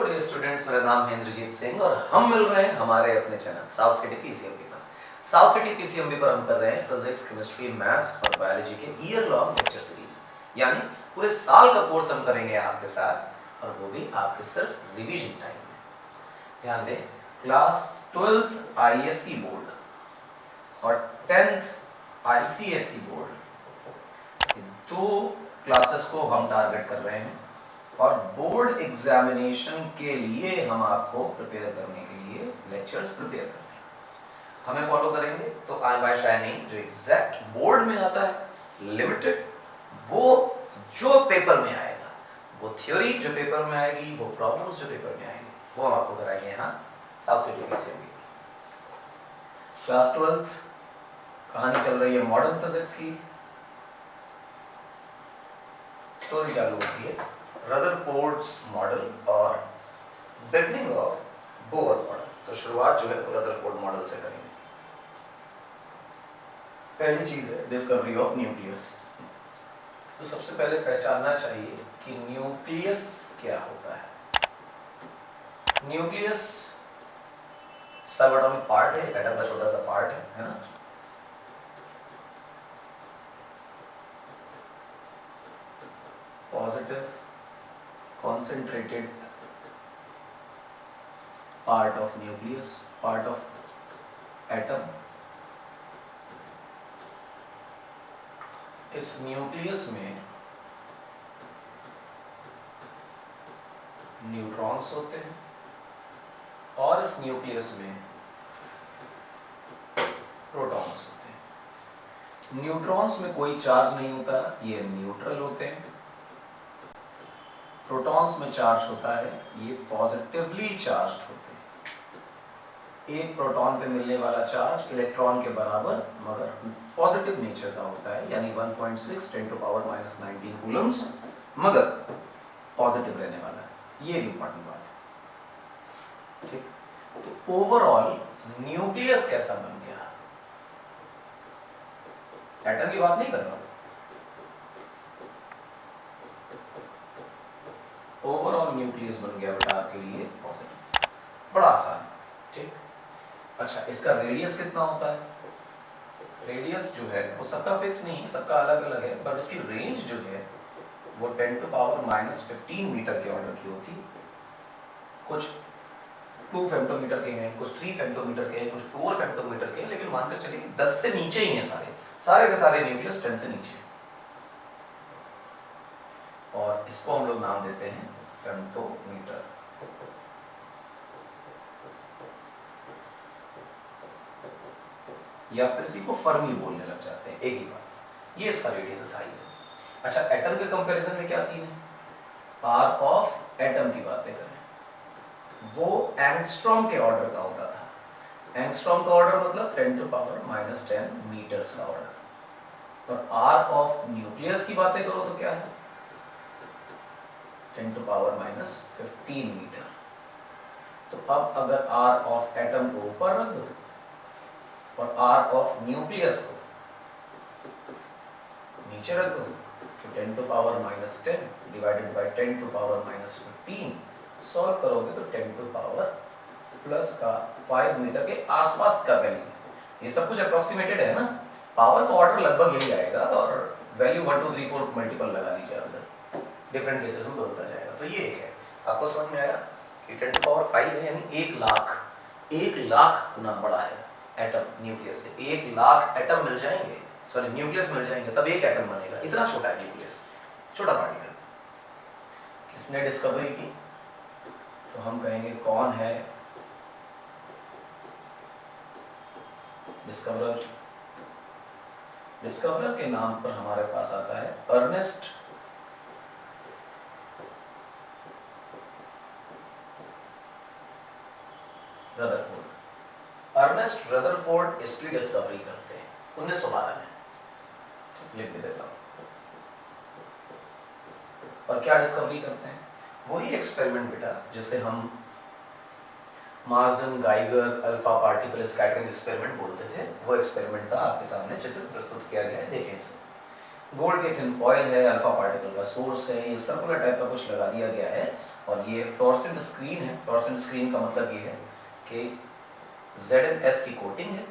Dear students, मेरा नाम है इंद्रजीत सिंह और हम मिल रहे हैं हमारे अपने चैनल साउथ सिटी पीसीएमबी पर। साउथ सिटी पीसीएमबी पर हम कर रहे हैं फिजिक्स, केमिस्ट्री, मैथ्स और बायोलॉजी के ईयर लॉन्ग लेक्चर सीरीज, यानी पूरे साल का कोर्स हम करेंगे आपके साथ, और वो भी आपके सिर्फ रिवीजन टाइम में। ध्यान दें, क्लास 12th आईएससी बोर्ड और 10th आईसीएसई बोर्ड, दो क्लासेस को हम टारगेट कर रहे हैं और बोर्ड एग्जामिनेशन के लिए हम आपको प्रिपेयर करने के लिए लेक्चर्स प्रिपेयर कर रहे हैं। हमें फॉलो करेंगे तो आय बाय शाय नहीं, जो एग्जैक्ट बोर्ड में आता है लिमिटेड, वो जो पेपर में आएगा, वो थ्योरी जो पेपर में आएगी, वो प्रॉब्लम्स जो पेपर में आएंगे, वो हम आपको कराएंगे यहाँ south city PCMB. Class 12th कहानी चल रही है मॉडर्न फिजिक्स की। स्टोरी चालू होती है रदरफोर्ड्स मॉडल और बिगनिंग ऑफ बोर मॉडल। तो शुरुआत जो है वो रदरफोर्ड मॉडल से करेंगे। पहली चीज है डिस्कवरी ऑफ न्यूक्लियस। तो सबसे पहले पहचानना चाहिए कि न्यूक्लियस क्या होता है। न्यूक्लियस सब एटॉमिक पार्ट है, एटम का छोटा सा पार्ट है ना। Positive concentrated part of nucleus, part of atom। इस न्यूक्लियस में न्यूट्रॉन्स होते हैं और इस न्यूक्लियस में प्रोटॉन्स होते हैं। न्यूट्रॉन्स में कोई चार्ज नहीं होता, ये न्यूट्रल होते हैं। प्रोटॉन्स में चार्ज होता है, ये पॉजिटिवली चार्ज्ड होते हैं। एक प्रोटॉन पे मिलने वाला चार्ज इलेक्ट्रॉन के बराबर मगर पॉजिटिव नेचर का होता है, यानी 1.6 × 10⁻⁹ कूलम्स, मगर पॉजिटिव रहने वाला है। ये भी इंपॉर्टेंट बात है, ठीक। तो ओवरऑल न्यूक्लियस कैसा बन गया, एटम की बात नहीं कर रहा हूं, ओवरऑल न्यूक्लियस बन गया बेटा आपके लिए पॉजिटिव। बड़ा आसान, ठीक। अच्छा, इसका रेडियस कितना होता है? रेडियस जो है वो सबका फिक्स नहीं है, सबका अलग अलग है, पर उसकी रेंज जो है वो 10⁻⁻15 मीटर के ऑर्डर की होती है। कुछ 2 फेम्टोमीटर के हैं, कुछ 3 फेम्टोमीटर के हैं, कुछ 4 फेम्टोमीटर के हैं, लेकिन मानकर चलिए 10 से नीचे ही हैं सारे के सारे न्यूक्लियस 10 से नीचे। और इसको हम लोग नाम देते हैं फेम्टोमीटर। या फिर इसी को फर्मी बोलने लग जाते हैं, एक ही बात। ये इसका रेडियस साइज है। अच्छा, एटम के कंपैरिजन में क्या सीन है? आर ऑफ एटम की बातें करें, वो एंगस्ट्रॉम के ऑर्डर का होता था। एंगस्ट्रॉम का ऑर्डर मतलब 10⁻⁻10 मीटर्स का ऑर्डर। और आर ऑफ न्यूक्लियस की बातें करो तो क्या है? 10⁻⁻15 मीटर। तो अब अगर आर ऑफ एटम को ऊपर रख दो और आर ऑफ न्यूक्लियस को नीचे रख दो, तो 10⁻⁻10 डिवाइडेड बाय 10⁻⁻15 सॉल्व करोगे तो 10⁻5 मीटर के आसपास का वैल्यू है। ये सब कुछ अप्रोक्सीमेटेड है ना, पावर का ऑर्डर लगभग यही आएगा और वैल्यू 1 2 3 4 मल्टीपल लगा लीजिए, उधर डिफरेंट केसेस में बदलता जाएगा। तो ये एक है, आपको समझ में आया कि 10⁻5 है, यानी 1 लाख गुना बड़ा है एटम न्यूक्लियस से। 1 लाख एटम मिल जाएंगे, सॉरी न्यूक्लियस मिल जाएंगे, तब एक एटम बनेगा। इतना छोटा है न्यूक्लियस, छोटा पार्टिकल। किसने डिस्कवरी की? तो हम कहेंगे कौन है डिस्कवरर। डिस्कवरर के नाम पर हमारे पास आता है अर्नेस्ट रदरफोर्ड। अर्नेस्ट रदरफोर्ड इसकी डिस्कवरी करते हैं 1912 में, लिख भी देता हूं। और क्या डिस्कवरी करते हैं? वही एक्सपेरिमेंट बेटा जिसे हम Marsden Geiger alpha particle scattering experiment बोलते थे, वो एक्सपेरिमेंट का आपके सामने चित्र प्रस्तुत किया गया है। देखें इसे। गोल्ड के थिन फॉयल है, अल्फा पार्टिकल का सोर्स है, ये सर्कुलर टाइप का कुछ लगा दिया गया है और ये फ्लोरेसेंट स्क्रीन है। फ्लोरेसेंट स्क्रीन का मतलब ये है कि ZnS की कोटिंग है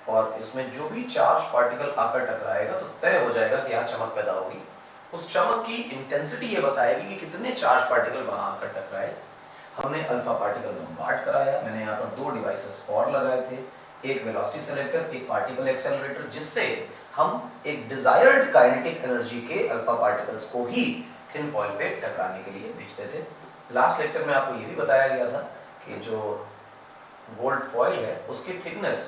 और इसमें जो भी चार्ज पार्टिकल आकर टकराएगा तो तय हो जाएगा कि यहाँ चमक पैदा होगी। उस चमक की इंटेंसिटी ये बताएगी कि कितने चार्ज पार्टिकल वहाँ आकर टकराए। हमने अल्फा पार्टिकल बम्बार्ड कराया। मैंने यहाँ पर 2 डिवाइसेस और लगाए थे, एक वेलोसिटी सेलेक्टर, एक पार्टिकल एक्सेलरेटर, जिससे हम एक डिजायर्ड काइनेटिक एनर्जी के अल्फा पार्टिकल्स को ही थिन फॉइल पे टकराने के लिए भेजते थे। लास्ट लेक्चर में आपको ये भी बताया गया था कि जो गोल्ड फॉइल है उसकी thickness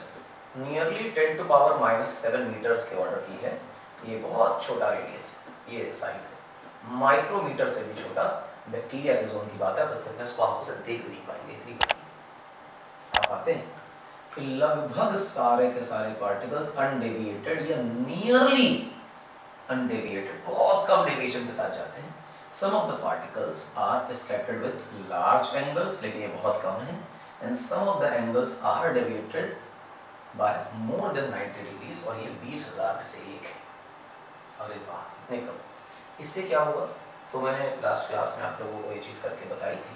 nearly 10 to power -7 metres के ऑर्डर की है। ये बहुत छोटा रेडियस, ये साइज है, माइक्रोमीटर से भी छोटा। बैक्टीरिया के जोन की बात है, बस थिकनेस को आप उसे देख नहीं पाएंगे, इतनी बड़ी। आप पाते हैं कि लगभग सारे के सारे पार्टिकल्स अनडेविएटेड या नियरली अनडेविएटेड, बहुत कम डेविएशन के साथ जाते हैं। Some of the particles are scattered with large angles, लेकिन ये बहुत कम है, and some of the angles are deviated by more than 90 degrees, और ये 20,000 में से एक है। अरे वाह, इतने कम। इससे क्या हुआ, तो मैंने लास्ट क्लास में आप लोगों को ये चीज़ करके बताई थी,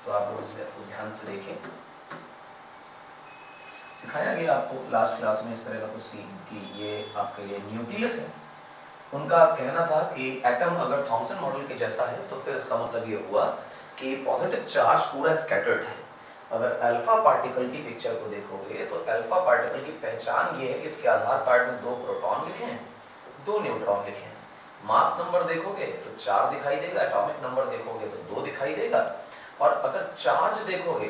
तो आप लोग इस बात को ध्यान से देखें। सिखाया गया आपको लास्ट क्लास में इस तरह का कुछ सीन कि ये आपके लिए न्यूक्लियस है। उनका कहना था कि एटम अगर थॉमसन मॉडल के जैसा है तो फिर इसका मतलब ये हुआ कि पॉजिटिव चार्ज पूरा स्कैटर्ड है। अगर अल्फा पार्टिकल की पिक्चर को देखोगे तो अल्फा पार्टिकल की पहचान ये है कि इसके आधार कार्ड में 2 प्रोटॉन लिखे हैं, 2 न्यूट्रॉन लिखे हैं। मास नंबर देखोगे तो 4 दिखाई देगा, एटॉमिक नंबर देखोगे तो 2 दिखाई देगा, और अगर चार्ज देखोगे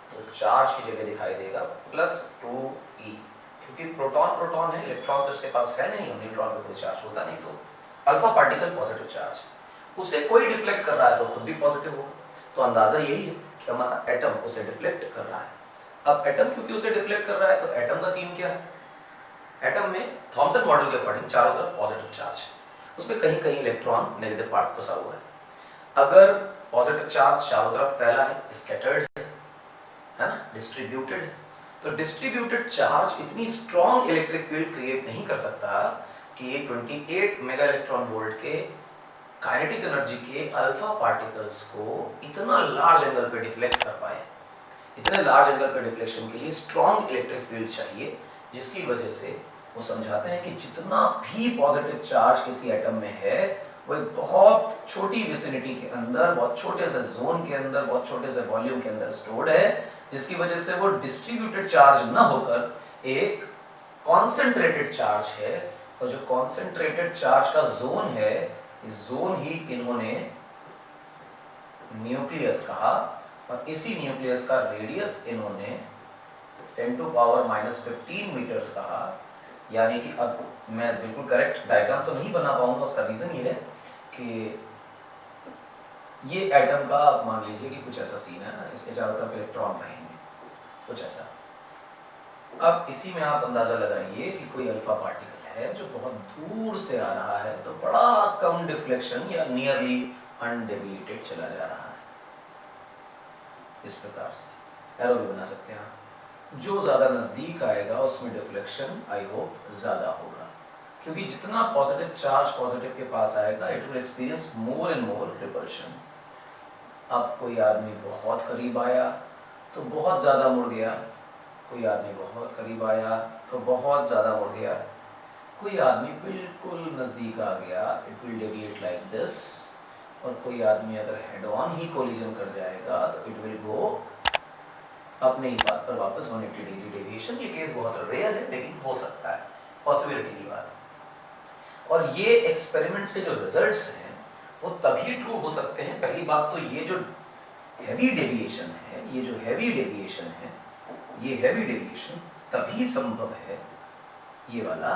तो चार्ज की जगह दिखाई देगा +2e, क्योंकि प्रोटॉन प्रोटॉन है, इलेक्ट्रॉन तो इसके पास है नहीं, न्यूट्रॉन पे कोई चार्ज होता नहीं। तो अल्फा पार्टिकल पॉजिटिव चार्ज, उसे कोई डिफ्लेक्ट कर रहा है तो खुद भी पॉजिटिव होगा। तो अंदाजा यही है कि हमारा एटम उसे डिफ्लेक्ट कर रहा है। अब एटम क्योंकि उसे डिफ्लेक्ट कर रहा है तो एटम का सीन क्या है, एटम में थॉमसन मॉडल के अकॉर्डिंग चारों तरफ पॉजिटिव चार्ज है, उसमें कहीं कहीं इलेक्ट्रॉन नेगेटिव पार्ट फंसा हुआ है। अगर पॉजिटिव चार्ज चारों तरफ फैला है, स्कैटर्ड है ना, डिस्ट्रीब्यूटेड है, तो डिस्ट्रीब्यूटेड चार्ज इतनी स्ट्रॉन्ग इलेक्ट्रिक फील्ड क्रिएट नहीं कर सकता कि ये 28 मेगा इलेक्ट्रॉन वोल्ट के काइनेटिक एनर्जी के अल्फा पार्टिकल्स को इतना लार्ज एंगल पे डिफ्लेक्ट कर पाए। इतने लार्ज एंगल पे डिफ्लेक्शन के लिए स्ट्रॉन्ग इलेक्ट्रिक फील्ड चाहिए, जिसकी वजह से वो समझाते हैं कि जितना भी पॉजिटिव चार्ज किसी एटम में है वो एक बहुत छोटी विसिनिटी के अंदर, बहुत छोटे से जोन के अंदर, बहुत छोटे से वॉल्यूम के अंदर स्टोर्ड है, जिसकी वजह से वो डिस्ट्रीब्यूटेड चार्ज ना होकर एक कॉन्सेंट्रेटेड चार्ज है। और जो कॉन्सेंट्रेटेड चार्ज का जोन है, इस जोन ही इन्होंने न्यूक्लियस कहा, और इसी न्यूक्लियस का रेडियस इन्होंने 10 टू पावर -15 मीटर्स कहा। यानी कि अब मैं बिल्कुल करेक्ट डायग्राम तो नहीं बना पाऊंगा, उसका रीजन ये है कि ये एटम का आप मान लीजिए कि कुछ ऐसा सीन है ना, इसके चारों तरफ इलेक्ट्रॉन रहेंगे, कुछ ऐसा। अब इसी में आप अंदाजा लगाइए कि कोई अल्फा पार्टिकल है जो बहुत दूर से आ रहा है, तो बड़ा कम डिफ्लेक्शन या नियरली अनडेविएटेड चला जा रहा है। इस प्रकार से एरो भी बना सकते हैं आप। जो ज्यादा नजदीक आएगा उसमें डिफ्लेक्शन आई होप ज्यादा होगा, क्योंकि जितना पॉजिटिव चार्ज पॉजिटिव के पास आएगा it will experience more and more repulsion. अब कोई आदमी बहुत करीब आया तो बहुत ज्यादा मुड़ गया, कोई आदमी बहुत करीब आया तो बहुत ज्यादा मुड़ गया, कोई आदमी बिल्कुल नजदीक आ गया, it will deviate like this, और कोई आदमी अगर हेड ऑन ही कोलिजन कर जाएगा तो इट विल गो अपने ही बात पर वापस 180 डिग्री डेविएशन। ये केस बहुत रेयर है लेकिन हो सकता है, पॉसिबिलिटी की बात। और ये एक्सपेरिमेंट्स के जो रिजल्ट्स हैं वो तभी ट्रू हो सकते हैं। पहली बात तो ये जो हैवी डेविएशन है, ये जो हैवी डेविएशन है, ये हैवी डेविएशन तभी संभव है, ये वाला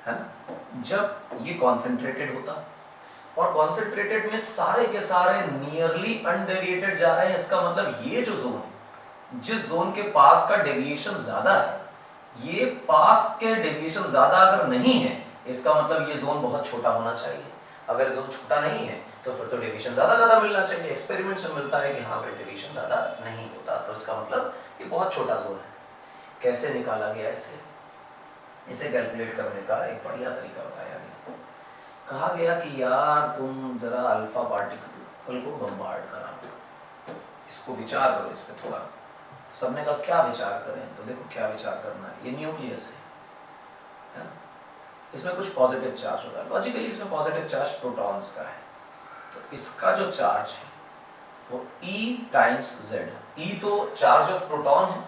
है ना, जब ये कॉन्सेंट्रेटेड होता, और कॉन्सेंट्रेटेड में सारे के सारे नियरली अनडेविएटेड जा रहे हैं। इसका मतलब ये जो जोन है, जिस जोन के पास का डेविएशन ज्यादा है, ये पास के डेविएशन ज्यादा अगर नहीं है, इसका मतलब ये जोन बहुत छोटा होना चाहिए। अगर जोन छोटा नहीं है तो फिर तो डेविएशन ज्यादा मिलना चाहिए। एक्सपेरिमेंट्स में मिलता है कि हाँ भाई डेविएशन ज्यादा नहीं होता, तो इसका मतलब ये बहुत छोटा जोन है। कैसे निकाला गया इसे कैलकुलेट करने का एक बढ़िया तरीका बताया गया। कहा गया कि यार तुम जरा अल्फा पार्टिकल पार्टिकल को बम्बार्ड करा। इसको विचार करो इस पे थोड़ा। तो सबने कहा क्या विचार करें, तो देखो क्या विचार करना है। ये न्यूक्लियस है ना, इसमें कुछ पॉजिटिव चार्ज होगा। लॉजिकली इसमें पॉजिटिव चार्ज प्रोटॉन्स का है, तो इसका जो चार्ज है वो E टाइम्स Z। E तो चार्ज ऑफ प्रोटॉन है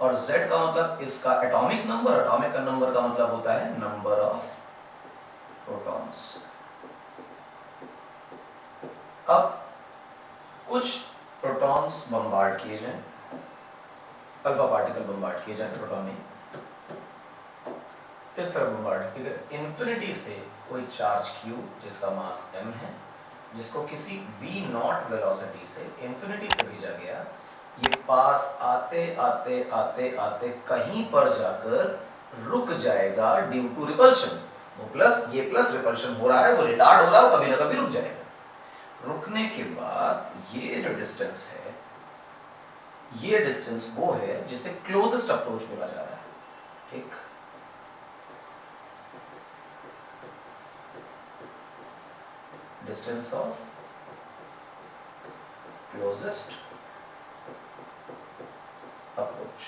और Z का मतलब इसका एटॉमिक नंबर। एटॉमिक का नंबर का मतलब होता है नंबर ऑफ प्रोटॉन्स। अब कुछ प्रोटॉन्स बम्बार्ड किए जाएं, अल्फा पार्टिकल बम्बार्ड किए जाएं प्रोटॉन में, इस तरह बम्बार्ड किए गए इन्फिनिटी से कोई चार्ज Q जिसका मास m है, जिसको किसी v0 वेलोसिटी से इन्फिनिटी से भेजा गया। ये पास आते आते आते आते कहीं पर जाकर रुक जाएगा ड्यू टू रिपल्शन। वो प्लस ये प्लस रिपल्शन हो रहा है, वो रिटार्ड हो रहा है, कभी ना कभी रुक जाएगा। रुकने के बाद ये जो डिस्टेंस है, ये डिस्टेंस वो है जिसे क्लोजेस्ट अप्रोच बोला जा रहा है। ठीक, डिस्टेंस ऑफ क्लोजेस्ट अप्रोच।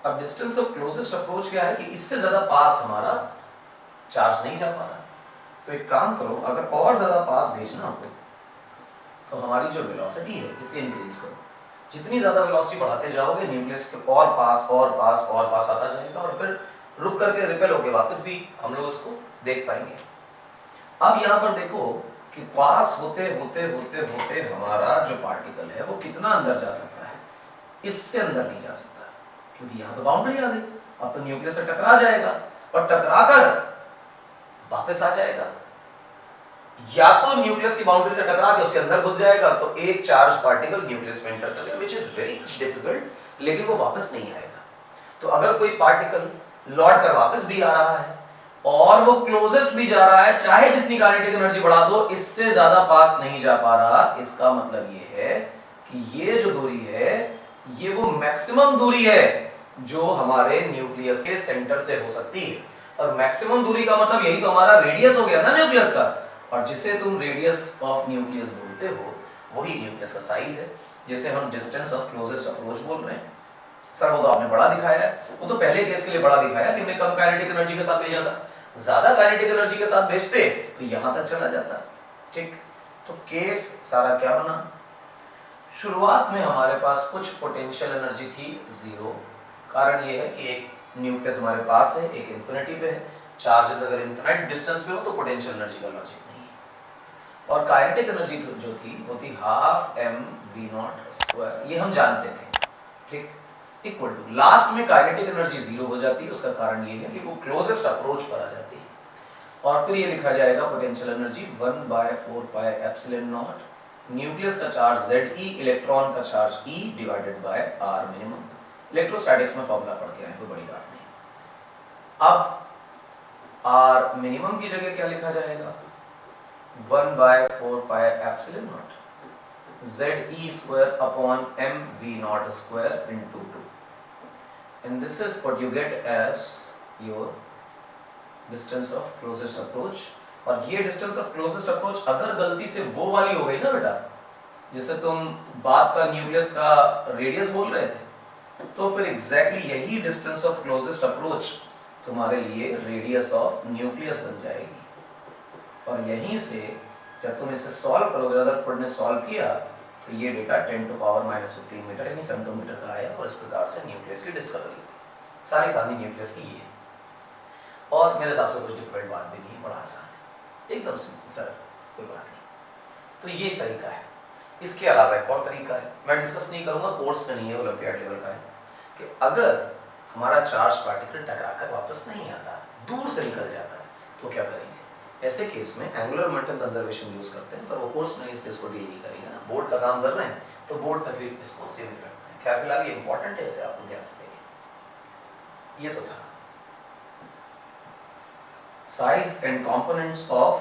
अब डिस्टेंस ऑफ क्लोजेस्ट अप्रोच क्या है कि इससे ज्यादा पास हमारा चार्ज नहीं जा पा रहा। तो एक काम करो, अगर और ज्यादा पास भेजना हो तो हमारी जो वेलोसिटी है इसे इंक्रीज करो। जितनी ज्यादा वेलोसिटी बढ़ाते जाओगे न्यूक्लियस के और पास और पास और पास आता जाएगा, और फिर रुक करके रिपेल होके वापस भी हम लोग उसको देख पाएंगे। अब यहाँ पर देखो कि पास होते होते होते होते हमारा जो पार्टिकल है वो कितना अंदर जा सकता है, इससे अंदर नहीं जा सकता, क्योंकि यहाँ तो बाउंड्री आ गई। अब तो न्यूक्लियस से टकरा जाएगा और टकरा कर वापस आ जाएगा, या तो न्यूक्लियस की बाउंड्री से टकरा के उसके अंदर घुस जाएगा, तो एक चार्ज पार्टिकल न्यूक्लियस में एंटर करेगा, which is very much difficult, लेकिन वो वापस नहीं आएगा। तो अगर कोई पार्टिकल लौट कर वापस भी आ रहा है और वो क्लोजेस्ट भी जा रहा है, चाहे जितनी काइनेटिक एनर्जी बढ़ा दो, इससे ज्यादा पास नहीं जा पा रहा, इसका मतलब ये है कि ये जो दूरी है ये वो मैक्सिमम दूरी है जो हमारे न्यूक्लियस के सेंटर से हो सकती है। और मैक्सिमम दूरी का मतलब यही तो हमारा रेडियस हो गया ना न्यूक्लियस का, और जिसे तुम रेडियस ऑफ न्यूक्लियस बोलते हो वही न्यूक्लियस का साइज है, जिसे हम डिस्टेंस ऑफ क्लोजेस्ट अप्रोच बोल रहे हैं। सर वो तो आपने बड़ा दिखाया है, वो तो पहले केस के लिए बड़ा दिखाया कि हमने कम काइनेटिक एनर्जी के साथ भेजा था, ज्यादा काइनेटिक एनर्जी के साथ भेजते तो यहां तक चला जाता। ठीक, तो केस सारा क्या बना, शुरुआत में हमारे पास कुछ पोटेंशियल एनर्जी थी जीरो। कारण ये है कि एक न्यूक्लियस हमारे पास है, एक इंफिनिटी पे है। चार्जेस अगर इनफिनिट डिस्टेंस पे हो तो पोटेंशियल एनर्जी का लॉजिक नहीं है। और काइनेटिक एनर्जी जो थी वो थी हाफ mv0², ये हम जानते थे। ठीक, इक्वल टू लास्ट में काइनेटिक एनर्जी जीरो हो जाती है। उसका कारण ये है कि वो क्लोजेस्ट अप्रोच पर आ जाती है, और फिर ये लिखा जाएगा पोटेंशियल एनर्जी 1/4πε0, न्यूक्लियस का चार्ज Ze, इलेक्ट्रॉन का charge E divided by R minimum. Electrostatics में फॉर्मूला पढ़ के आए, कोई बड़ी बात नहीं। अब R मिनिमम की जगह क्या लिखा जाएगा, 1/4πε0 Ze² upon mv0² into 2, and this is what you get as your distance of closest approach। और ये डिस्टेंस ऑफ क्लोजेस्ट अप्रोच अगर गलती से वो वाली हो गई ना बेटा, जैसे तुम बात का न्यूक्लियस का रेडियस बोल रहे थे, तो फिर एग्जैक्टली यही डिस्टेंस ऑफ क्लोजेस्ट अप्रोच तुम्हारे लिए रेडियस ऑफ न्यूक्लियस बन जाएगी। और यहीं से जब तुम इसे सॉल्व करोगे, रदरफोर्ड ने सॉल्व किया, तो ये डेटा 10⁻⁻15 मीटर यानी फेम्टोमीटर का आया, और इस प्रकार से न्यूक्लियस की डिस्कवरी हुई। सारी कहानी न्यूक्लियस की है, और मेरे हिसाब से कुछ डिफिकल्ट बात भी नहीं है, बड़ा आसान है, एकदम सिंपल सर, कोई बात नहीं। तो ये एक तरीका है। इसके अलावा एक और तरीका है, मैं डिस्कस नहीं करूंगा, कोर्स में नहीं है, ओलंपियाड लेवल का है, कि अगर हमारा चार्ज पार्टिकल टकराकर वापस नहीं आता, दूर से निकल जाता है, तो क्या करेंगे। ऐसे केस में एंगुलर मोमेंटम कंजर्वेशन यूज करते हैं, पर वो कोर्स में इसलिए इसको डील नहीं करेंगे ना, बोर्ड का काम कर रहे हैं तो बोर्ड तक ही इसको सीमित रखते हैं। खैर फिलहाल ये इंपॉर्टेंट है, इसे आप लोग ध्यान से देखें। ये तो था size and components of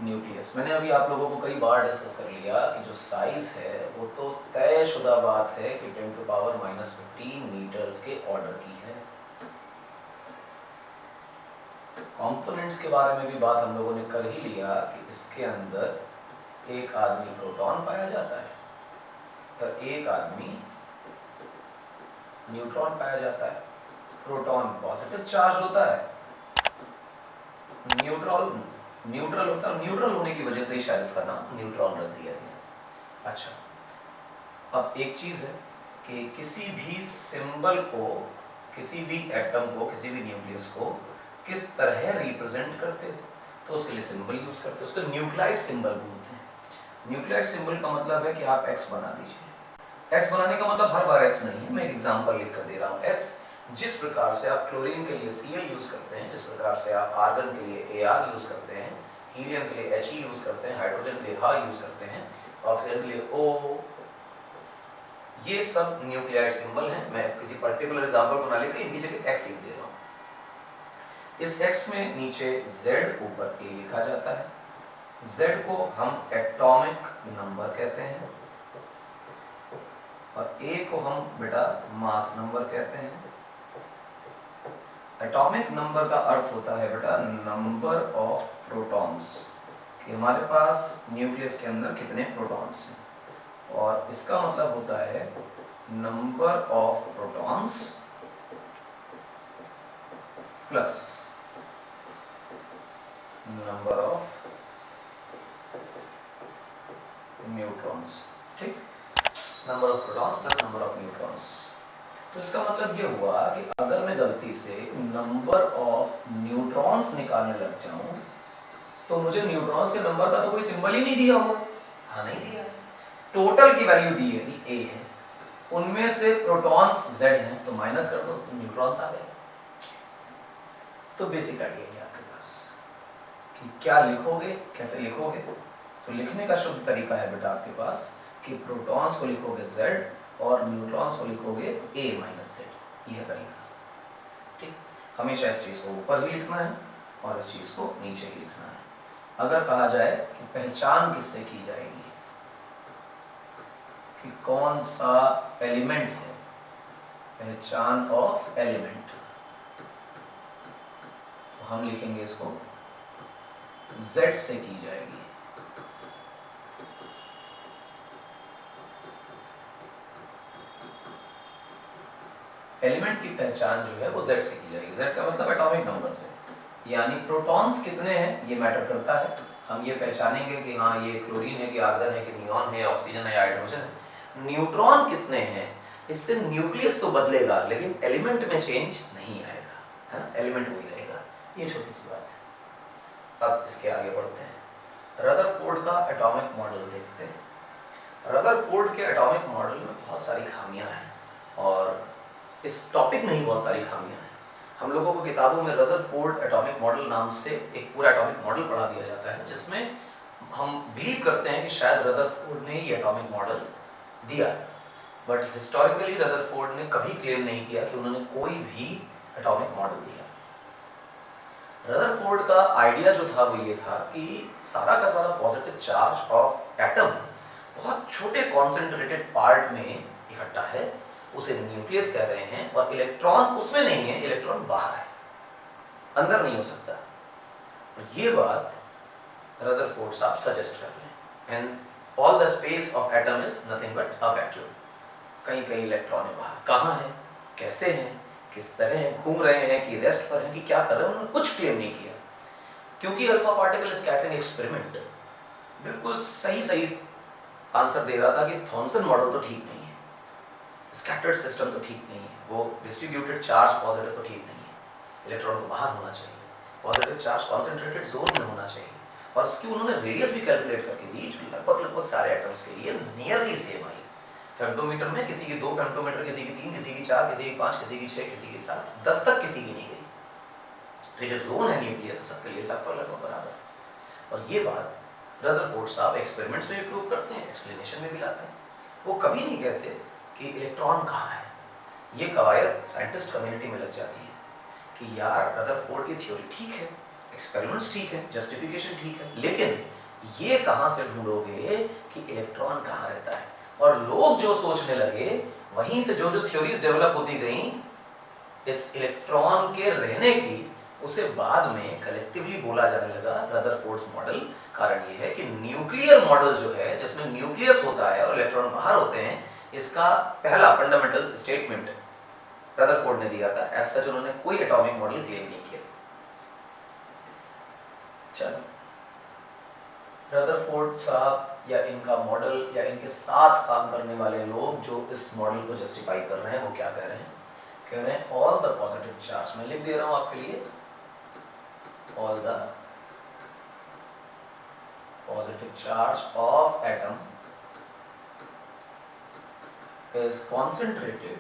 nucleus. मैंने अभी आप लोगों को कई बार डिस्कस कर लिया कि जो साइज है वो तो तयशुदा बात है कि 10⁻⁻15 मीटर्स के ऑर्डर की है। कंपोनेंट्स के बारे में भी बात हम लोगों ने कर ही लिया कि इसके अंदर एक आदमी प्रोटॉन पाया जाता है और एक आदमी न्यूट्रॉन पाया जाता है। प्रोटॉन पॉजिटिव चार्ज होता है, न्यूट्रल होता है, न्यूट्रल होने की वजह से ही शायद इसका नाम न्यूट्रॉन रख दिया गया। अच्छा, अब एक चीज है कि किसी भी सिंबल को, किसी भी एटम को, किसी भी न्यूक्लियस को किस तरह रिप्रेजेंट करते हो, तो उसके लिए सिंबल यूज करते हैं, उसको न्यूक्लाइड सिंबल बोलते हैं। न्यूक्लाइड सिंबल का मतलब है कि आप एक्स बना दीजिए। एक्स बनाने का मतलब हर बार एक्स नहीं है, मैं एक एग्जांपल लिख कर दे रहा हूँ। एक्स जिस प्रकार से आप क्लोरीन के लिए Cl यूज करते हैं, जिस प्रकार से आप आर्गन के लिए Ar यूज करते हैं, हीलियम के लिए He यूज करते हैं, हाइड्रोजन के लिए Ha यूज करते हैं, ऑक्सीजन के लिए O, ये सब न्यूक्लियाइड सिंबल हैं। मैं किसी पर्टिकुलर एग्जांपल को ना लेकर इनकी जगह x लिख दे रहा हूँ। इस x में नीचे Z, ऊपर A लिखा जाता है। Z को हम एटॉमिक नंबर कहते हैं और A को हम बेटा मास नंबर कहते हैं। एटॉमिक नंबर का अर्थ होता है बेटा नंबर ऑफ प्रोटॉन्स, कि हमारे पास न्यूक्लियस के अंदर कितने प्रोटॉन्स हैं, और इसका मतलब होता है number of protons plus number of neutrons. ठीक, number of protons plus number of neutrons. तो इसका मतलब ये हुआ कि अगर मैं गलती से नंबर ऑफ न्यूट्रॉन्स निकालने लग जाऊं तो मुझे न्यूट्रॉन्स के नंबर का तो कोई सिंबल ही नहीं दिया हुआ। हाँ, नहीं दिया है। टोटल की वैल्यू दी है कि A है, उनमें से प्रोटॉन्स Z हैं, तो माइनस कर दो तो न्यूट्रॉन्स आ गए। तो बेसिक आइडिया है आपके पास कि क्या लिखोगे, कैसे लिखोगे। तो लिखने का शुद्ध तरीका है बेटा आपके पास कि प्रोटॉन्स को लिखोगे Z और न्यूट्रॉन्स को लिखोगे A माइनस Z। यह तरीका। ठीक, हमेशा इस चीज को ऊपर ही लिखना है और इस चीज को नीचे ही लिखना है। अगर कहा जाए कि पहचान किससे की जाएगी कि कौन सा एलिमेंट है, पहचान ऑफ एलिमेंट, तो हम लिखेंगे इसको Z से की जाएगी। एलिमेंट की पहचान जो है वो Z से की जाएगी। Z का मतलब एटॉमिक नंबर से, यानी प्रोटॉन्स कितने हैं ये मैटर करता है। हम ये पहचानेंगे कि हाँ ये क्लोरीन है कि आर्गन है कि नियॉन है, ऑक्सीजन है, हाइड्रोजन है। न्यूट्रॉन कितने हैं, इससे न्यूक्लियस तो बदलेगा लेकिन एलिमेंट में चेंज नहीं आएगा, है ना, एलिमेंट वही रहेगा। ये छोटी सी बात है। अब इसके आगे बढ़ते हैं। रदरफोर्ड का एटॉमिक मॉडल देखते हैं। रदरफोर्ड के एटॉमिक मॉडल में बहुत सारी खामियां हैं और इस टॉपिक में ही बहुत सारी खामियां हैं। हम लोगों को किताबों में रदरफोर्ड एटॉमिक मॉडल नाम से एक पूरा एटॉमिक मॉडल पढ़ा दिया जाता है, जिसमें हम बिलीव करते हैं कि शायद रदरफोर्ड ने ये एटॉमिक मॉडल दिया, बट हिस्टोरिकली रदरफोर्ड ने कभी क्लेम नहीं किया कि उन्होंने कोई भी एटॉमिक मॉडल दिया। रदरफोर्ड का आइडिया जो था वो ये था कि सारा का सारा पॉजिटिव चार्ज ऑफ एटम बहुत छोटे कॉन्सेंट्रेटेड पार्ट में इकट्ठा है, उसे न्यूक्लियस कह रहे हैं, और इलेक्ट्रॉन उसमें नहीं है, इलेक्ट्रॉन बाहर है, अंदर नहीं हो सकता। और ये बात रदरफोर्ड साहब सजेस्ट कर रहे हैं। And all the space of atom is nothing but a vacuum. कहीं कहीं इलेक्ट्रॉन है बाहर, कहाँ है, कैसे हैं, किस तरह हैं, घूम रहे हैं कि रेस्ट पर हैं कि क्या कर रहे हैं, उन्होंने कुछ क्लेम नहीं किया। क्योंकि अल्फा पार्टिकल स्कैटरिंग एक्सपेरिमेंट बिल्कुल सही आंसर दे रहा था कि थॉमसन मॉडल तो ठीक नहीं है, स्कैटर्ड सिस्टम तो ठीक नहीं है, वो डिस्ट्रीब्यूटेड चार्ज पॉजिटिव तो ठीक नहीं है, इलेक्ट्रॉन को बाहर होना चाहिए, पॉजिटिव चार्ज कॉन्सेंट्रेटेड जोन में होना चाहिए। और उसकी उन्होंने रेडियस भी कैलकुलेट करके दी जो लगभग सारे एटम्स के लिए नियरली सेम आई। फेम्टोमीटर में किसी की 2 फेम्टोमीटर, किसी की 3, किसी की 4, किसी की 5, किसी की 6, किसी की 7, 10 तक किसी की नहीं गई। तो जो जोन है न्यूक्लियस सबके लिए लगभग बराबर। और ये बात रदरफोर्ड साहब एक्सपेरिमेंट्स में भी प्रूव करते हैं, एक्सप्लेनेशन में भी लाते हैं। वो कभी नहीं कहते कि इलेक्ट्रॉन कहाँ है। ये कवायद साइंटिस्ट कम्युनिटी में लग जाती है कि यार रदरफोर्ड की थ्योरी ठीक है, एक्सपेरिमेंट्स ठीक है, जस्टिफिकेशन ठीक है, लेकिन ये कहाँ से ढूंढोगे कि इलेक्ट्रॉन कहाँ रहता है। और लोग जो सोचने लगे वहीं से जो थ्योरीज डेवलप होती गई इस इलेक्ट्रॉन के रहने की, उसे बाद में कलेक्टिवली बोला जाने लगा रदरफोर्ड्स मॉडल। कारण ये है कि न्यूक्लियर मॉडल जो है, जिसमें न्यूक्लियस होता है और इलेक्ट्रॉन बाहर होते हैं, इसका पहला फंडामेंटल स्टेटमेंट रदरफोर्ड ने दिया था। एज सच उन्होंने कोई एटॉमिक मॉडल क्लेम नहीं किया। चलो, रदरफोर्ड साहब या इनका मॉडल या इनके साथ काम करने वाले लोग जो इस मॉडल को जस्टिफाई कर रहे हैं, वो क्या कह रहे हैं? कह रहे हैं ऑल द पॉजिटिव चार्ज, मैं लिख दे रहा हूं आपके लिए, all the positive charge of atom is concentrated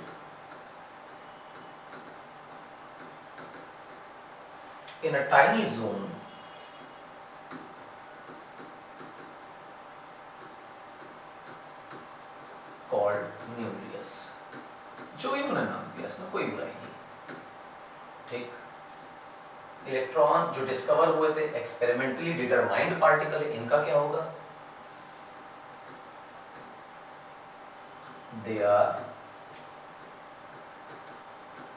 in a tiny zone called nucleus। जो इन्होंने नाम दिया, इसमें कोई बुराई नहीं। ठीक, इलेक्ट्रॉन जो डिस्कवर हुए थे एक्सपेरिमेंटली डिटरमाइंड पार्टिकल, इनका क्या होगा? They are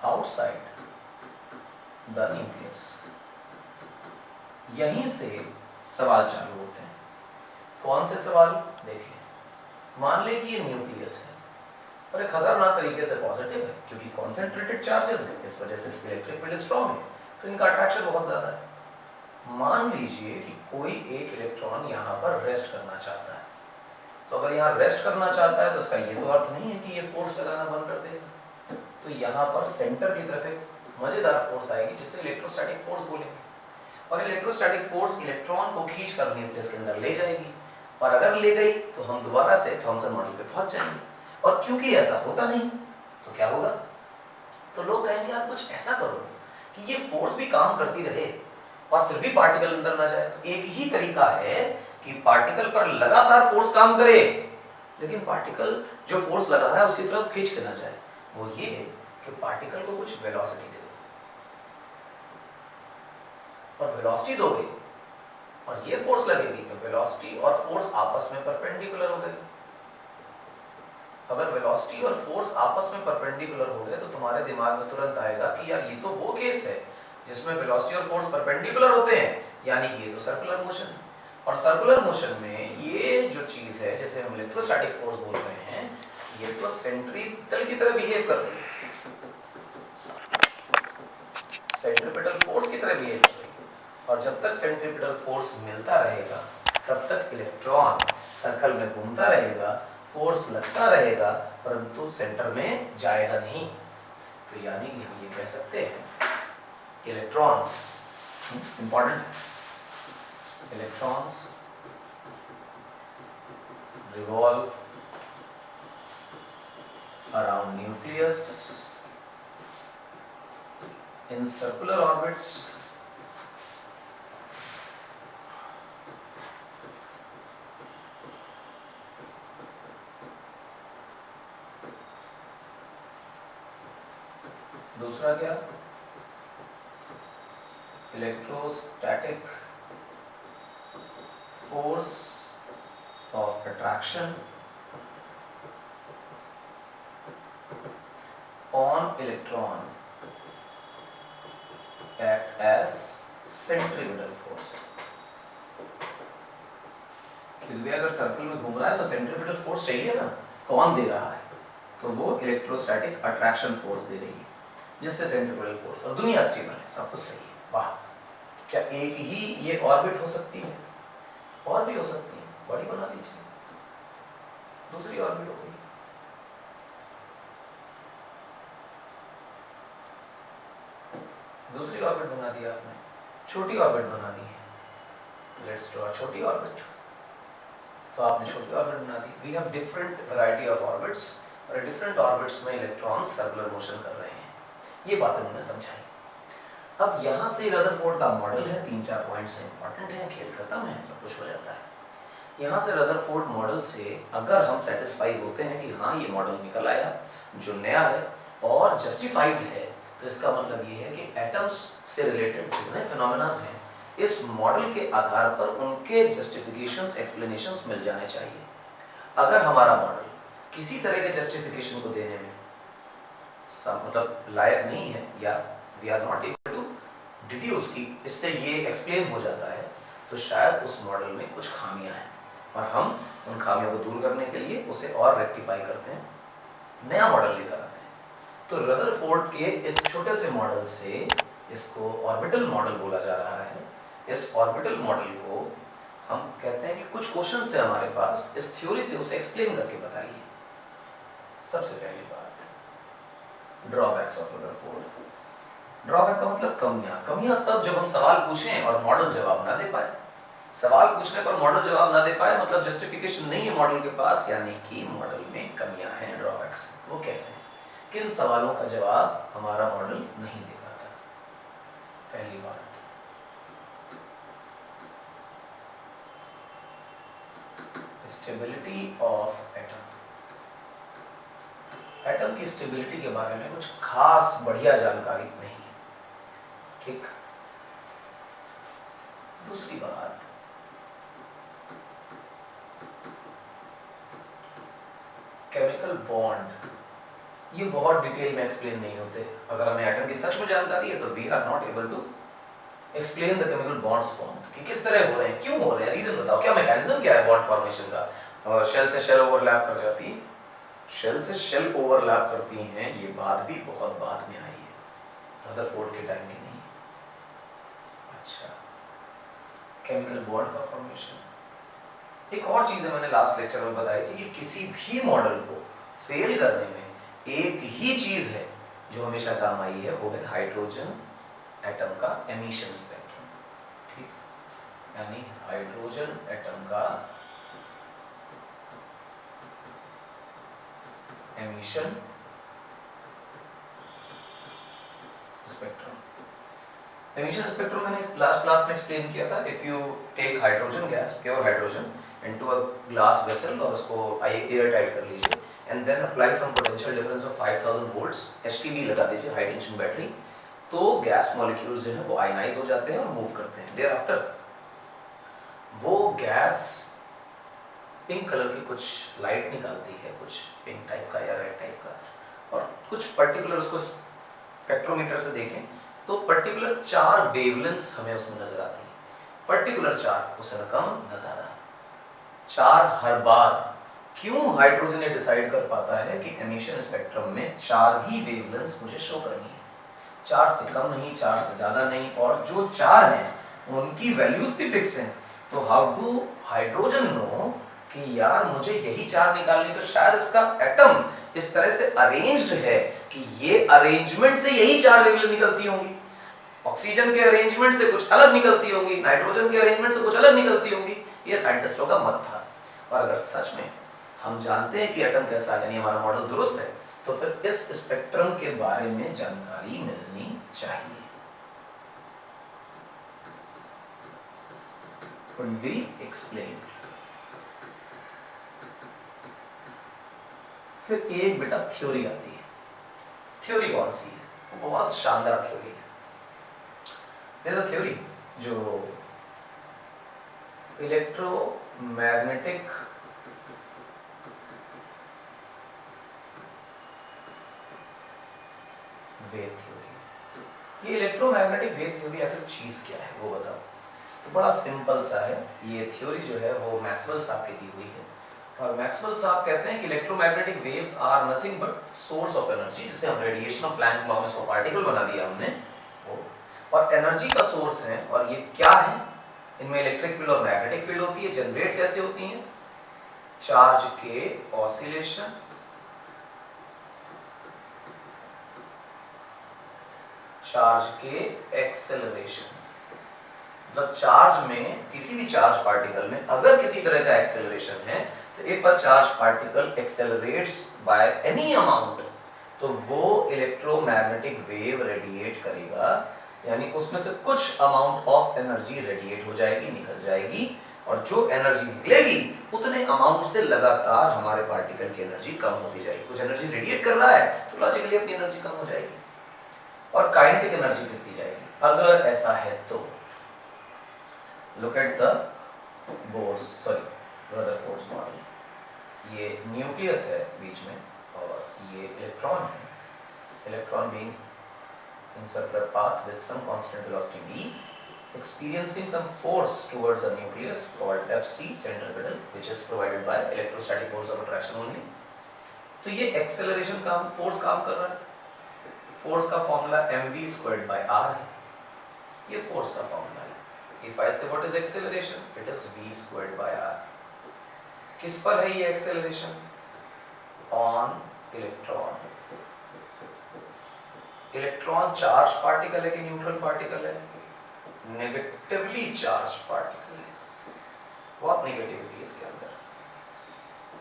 outside the nucleus। यहीं से सवाल चालू होते हैं। कौन से सवाल? देखिए, मान ले कि ये न्यूक्लियस है और एक खतरनाक तरीके से पॉजिटिव है, क्योंकि कॉन्सेंट्रेटेड चार्जेस है, इस वजह से इसके इलेक्ट्रिक फील्ड स्ट्रॉन्ग है, तो इनका अट्रैक्शन बहुत ज्यादा है। मान लीजिए कि कोई एक इलेक्ट्रॉन यहाँ पर रेस्ट करना चाहता है, तो अगर यहाँ रेस्ट करना चाहता है तो इसका ये तो अर्थ नहीं है कि ये फोर्स लगाना बंद कर देगा। तो यहाँ पर सेंटर की तरफ एक मजेदार फोर्स आएगी जिसे इलेक्ट्रोस्टैटिक फोर्स बोलेंगे, और इलेक्ट्रोस्टैटिक फोर्स इलेक्ट्रॉन को खींच कर न्यूक्लियस के अंदर ले जाएगी, और अगर ले गई तो हम दोबारा से थॉमसन मॉडल पे पहुंच जाएंगे। और क्योंकि ऐसा होता नहीं तो क्या होगा? तो लोग कहेंगे यार कुछ ऐसा करो कि ये फोर्स भी काम करती रहे और फिर भी पार्टिकल अंदर ना जाए। तो एक ही तरीका है कि पार्टिकल पर लगातार फोर्स काम करे, लेकिन पार्टिकल जो फोर्स लगा रहा है उसकी तरफ खींच के ना जाए। वो ये है कि पार्टिकल को कुछ वेलोसिटी दे दो, और वेलोसिटी दोगे और ये फोर्स लगेगी तो वेलोसिटी और फोर्स आपस में परपेंडिकुलर हो गए। अगर वेलोसिटी और फोर्स आपस में परपेंडिकुलर हो गए तो तुम्हारे दिमाग में तुरंत आएगा कि यार ये तो वो केस है जिसमें वेलोसिटी और फोर्स परपेंडिकुलर होते हैं, यानी कि ये तो सर्कुलर मोशन है। और सर्कुलर मोशन में ये जो चीज है जिसे हम इलेक्ट्रोस्टैटिक फोर्स बोल रहे हैं, ये तो सेंट्रीपिटल की तरह बिहेव कर रही है, सेंट्रीपिटल फोर्स की तरह बिहेव कर रही है। और जब तक सेंट्रीपिटल फोर्स मिलता रहेगा तब तक इलेक्ट्रॉन सर्कल में घूमता रहेगा, फोर्स लगता रहेगा, परंतु सेंटर में जाएगा नहीं। तो यानी कि हम ये कह सकते हैं कि electrons important, electrons revolve around nucleus in circular orbits दूसरा क्या? Electrostatic force of attraction on electron act as centripetal force। क्योंकि अगर सर्कल में घूम रहा है तो सेंट्रीपिटल फोर्स चाहिए ना, कौन दे रहा है? तो वो इलेक्ट्रोस्टैटिक अट्रैक्शन फोर्स दे रही है, जिससे सेंट्रीपिटल फोर्स, और दुनिया स्टेबल है, सब कुछ सही है। वाह, क्या एक ही ये ऑर्बिट हो सकती है? और भी हो सकती है, बॉडी बना लीजिए, दूसरी ऑर्बिट हो गई। दूसरी ऑर्बिट बना दी आपने, छोटी ऑर्बिट बना दी है। लेट्स ड्रॉ छोटी ऑर्बिट। तो आपने छोटी ऑर्बिट बना दी। We have different variety of orbits, और डिफरेंट ऑर्बिट्स में इलेक्ट्रॉन्स सर्कुलर मोशन कर रहे हैं। ये बातें उन्होंने समझाई। अब यहाँ से रदरफोर्ड का मॉडल है, 3-4 पॉइंट्स इंपॉर्टेंट है, खेल खत्म है, सब कुछ हो जाता है। यहाँ से रदरफोर्ड मॉडल से अगर हम सेटिस्फाई होते हैं कि हाँ ये मॉडल निकल आया जो नया है और जस्टिफाइड है, तो इसका मतलब ये है कि एटम्स से रिलेटेड जितने फिनोमेना हैं, इस मॉडल के आधार पर उनके जस्टिफिकेशंस, एक्सप्लेनेशंस मिल जाने चाहिए। अगर हमारा मॉडल किसी तरह के जस्टिफिकेशन को देने में मतलब लायक नहीं है, या we are not able to deduce की इससे ये एक्सप्लेन हो जाता है, तो शायद उस मॉडल में कुछ खामियां हैं और हम उन खामियों को दूर करने के लिए उसे और रेक्टिफाई करते हैं, नया मॉडल लेकर आते हैं। तो रदरफोर्ड के इस छोटे से मॉडल से, इसको ऑर्बिटल मॉडल बोला जा रहा है, इस ऑर्बिटल मॉडल को हम कहते हैं कि कुछ क्वेश्चन है हमारे पास, इस थ्योरी से उसे एक्सप्लेन करके बताइए। सबसे पहली बात, ड्रॉबैक्स ऑफ रदरफोर्ड। ड्रॉबैक का मतलब कमियां। कमियां तब जब हम सवाल पूछें और मॉडल जवाब ना दे पाए। सवाल पूछने पर मॉडल जवाब ना दे पाए मतलब जस्टिफिकेशन नहीं है मॉडल के पास, यानी कि मॉडल में कमियां हैं, ड्रॉबैक्स। वो कैसे? किन सवालों का जवाब हमारा मॉडल नहीं दे पाता? पहली बात, स्टेबिलिटी ऑफ एटम। एटम की स्टेबिलिटी के बारे में कुछ खास बढ़िया जानकारी नहीं है, ठीक। दूसरी बात, केमिकल बॉन्ड, ये बहुत डिटेल में एक्सप्लेन नहीं होते। अगर हमें एटम की सच में जानकारी है तो we are not able to explain the chemical bonds formed, कि किस तरह हो रहे हैं, क्यों हो रहे हैं, रीजन बताओ, क्या मैकेनिज्म क्या है बॉन्ड फॉर्मेशन का। शेल से शेल ओवरलैप कर जाती है, शेल से शेल ओवरलैप करती हैं, ये बात भी बहुत बाद में आई है, रदरफोर्ड के टाइम में नहीं। अच्छा, केमिकल बॉन्ड का फॉर्मेशन। एक और चीज है, मैंने लास्ट लेक्चर में बताई थी कि किसी भी मॉडल को फेल करने में एक ही चीज है जो हमेशा काम आई है, वो है हाइड्रोजन एटम का एमिशन स्पेक्ट्रम, ठीक। यानी हाइड्रोजन एटम का एमिशन स्पेक्ट्रम। एमिशन स्पेक्ट्रम मैंने लास्ट क्लास में एक्सप्लेन किया था। If you take hydrogen gas, pure hydrogen, into a glass vessel और उसको एयर टाइट कर लीजिए, and then apply some potential difference of 5000 volts, HTB लगा दीजिए, हाई टेंशन बैटरी, तो गैस मॉलिक्यूल्स जो है वो आयनाइज हो जाते हैं और मूव करते हैं। देयर आफ्टर वो गैस पिंक कलर की कुछ लाइट निकालती है, कुछ पिंक टाइप का या रेड टाइप का, और कुछ पर्टिकुलर, उसको स्पेक्ट्रोमीटर से देखें तो पर्टिकुलर 4 वेवलेंथ्स हमें उसमें नजर आती है। पर्टिकुलर 4, उससे कम न ज्यादा, 4 हर बार। क्यों हाइड्रोजन ये डिसाइड कर पाता है कि एमिशन स्पेक्ट्रम में 4 ही वेवलेंथ्स मुझे शो करनी है, 4 से कम नहीं, 4 से ज्यादा नहीं, और जो 4 हैं उनकी वैल्यूज भी फिक्स हैं। तो हाउ डू हाइड्रोजन नो कि यार मुझे यही 4 निकालनी, तो शायद इसका एटम इस तरह से अरेंज्ड है कि ये अरेंजमेंट से यही 4 वेवलेंथ निकलती होंगी, ऑक्सीजन के अरेंजमेंट से कुछ अलग निकलती होंगी, नाइट्रोजन के अरेंजमेंट से कुछ अलग निकलती होंगी। ये साइंटिस्टों का मत था। और अगर सच में हम जानते हैं कि एटम कैसा है, यानी हमारा मॉडल दुरुस्त है, तो फिर इस स्पेक्ट्रम के बारे में जानकारी मिलनी चाहिए। Could be explained। फिर एक बेटा थ्योरी आती है। थ्योरी कौन सी है? वो बहुत शानदार थ्योरी है। There is a theory जो इलेक्ट्रोमैग्नेटिक वेव थ्योरी। ये इलेक्ट्रोमैग्नेटिक वेव थ्योरी आखिर चीज क्या है वो बताओ। तो बड़ा सिंपल सा है, ये थ्योरी जो है वो मैक्सवेल साहब की दी हुई है, और मैक्सवेल साहब कहते हैं कि electromagnetic waves are nothing but source of energy, जिसे हम रेडिएशन ऑफ प्लैंक लॉ में इसको पार्टिकल बना दिया हमने वो, और एनर्जी का सोर्स है। और ये क्या है? इनमें इलेक्ट्रिक फील्ड और मैग्नेटिक फील्ड होती है। जनरेट कैसे होती है? चार्ज के ऑसिलेशन, चार्ज के एक्सेलरेशन। मतलब चार्ज में, किसी भी चार्ज पार्टिकल में अगर किसी तरह का एक्सेलरेशन है, तो if a charge particle accelerates by any amount, तो वो इलेक्ट्रोमैग्नेटिक वेव रेडिएट करेगा, यानी उसमें से कुछ अमाउंट ऑफ एनर्जी रेडिएट हो जाएगी, निकल जाएगी, और जो एनर्जी निकलेगी उतने अमाउंट से लगातार हमारे पार्टिकल की एनर्जी कम होती जाएगी। कुछ एनर्जी रेडिएट कर रहा है तो लॉजिकली अपनी एनर्जी कम हो जाएगी और काइनेटिक एनर्जी गिरती जाएगी। अगर ऐसा है तो look at the Rutherford's model. ये न्यूक्लियस है बीच में और ये इलेक्ट्रॉन है, electron being in circular path with some constant velocity v, experiencing some force towards the nucleus called Fc centripetal, which is provided by electrostatic force of attraction only. तो ये acceleration काम force काम कर रहा है, force का formula mv squared by r है, ये फोर्स का फॉर्मूला है. If I say what is acceleration, it is v squared by r. किस पर है ये acceleration? On electron. Electron charge particle है कि न्यूट्रल पार्टिकल है? नेगेटिवली चार्ज पार्टिकल है. बहुत नेगेटिविटी है इसके अंदर,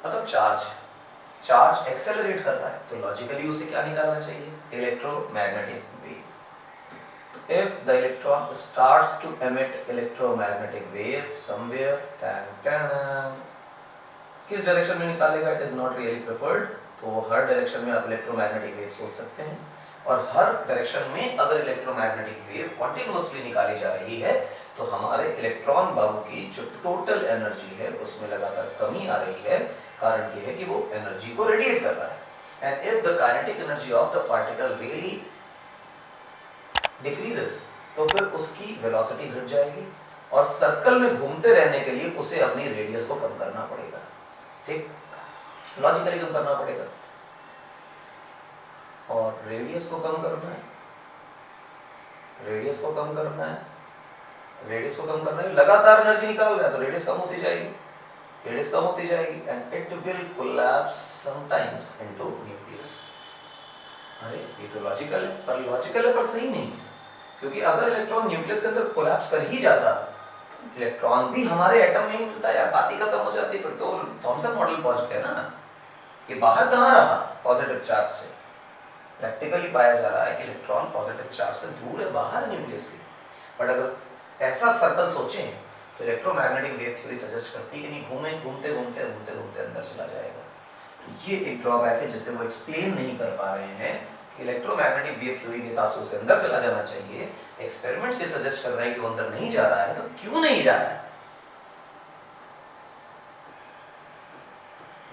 मतलब चार्ज एक्सेलरेट कर रहा है, तो लॉजिकली उसे क्या निकालना चाहिए? Electromagnetic wave. If the electron starts to emit electromagnetic wave somewhere, किस डायरेक्शन में निकालेगा? It is not really preferred. तो हर डायरेक्शन में आप इलेक्ट्रोमैग्नेटिक वेव सोच सकते हैं, और हर डायरेक्शन में अगर इलेक्ट्रोमैग्नेटिक वेव कॉन्टिन्यूअसली निकाली जा रही है तो हमारे इलेक्ट्रॉन बाबू की जो टोटल एनर्जी है उसमें लगातार कमी आ रही है. कारण ये है कि वो एनर्जी को रेडिएट कर रहा है. And if the kinetic energy of the particle really decreases, तो फिर उसकी वेलोसिटी घट जाएगी और सर्कल में घूमते रहने के लिए उसे अपनी रेडियस को कम करना पड़ेगा. ठीक, लॉजिकली कम करना पड़ेगा. और रेडियस को कम करना है, रेडियस को कम करना है, रेडियस को कम करना है. लगातार एनर्जी निकाल रहा है तो रेडियस कम होती जाएगी, रेडियस कम होती जाएगी, and it will collapse sometimes into nucleus. अरे ये तो लॉजिकल है पर सही नहीं है, क्योंकि अगर इलेक्ट्रॉन न्यूक्लियस के अंदर कोलैप्स कर ही जाता, इलेक्ट्रॉन भी हमारे एटम में ही मिलता है, बात ही खत्म हो जाती. फिर तो थॉमसन मॉडल पहुंच गया ना. ये बाहर कहाँ रहा पॉजिटिव चार्ज से? प्रैक्टिकली पाया जा रहा है कि इलेक्ट्रॉन पॉजिटिव चार्ज से दूर है, बाहर न्यूक्लियस के. बट अगर ऐसा सर्कल सोचें तो इलेक्ट्रोमैग्नेटिक वेव थ्योरी सजेस्ट करती है कि नहीं, घूमते घूमते अंदर चला जाएगा. तो ये एक ड्रॉबैक है जिसे वो एक्सप्लेन नहीं कर पा रहे हैं कि इलेक्ट्रोमैग्नेटिक वेव थ्योरी के हिसाब से उसे अंदर चला जाना चाहिए. एक्सपेरिमेंट से सजेस्ट कर रहे हैं कि वो अंदर नहीं जा रहा है, तो क्यों नहीं जा रहा है?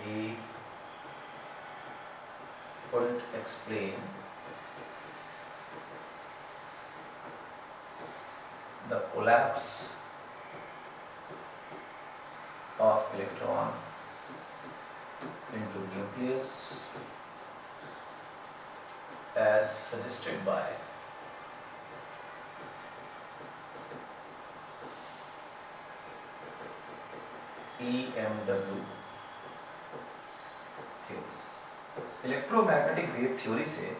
He couldn't explain the collapse of electron into nucleus as suggested by EMW theory. Electromagnetic wave theory से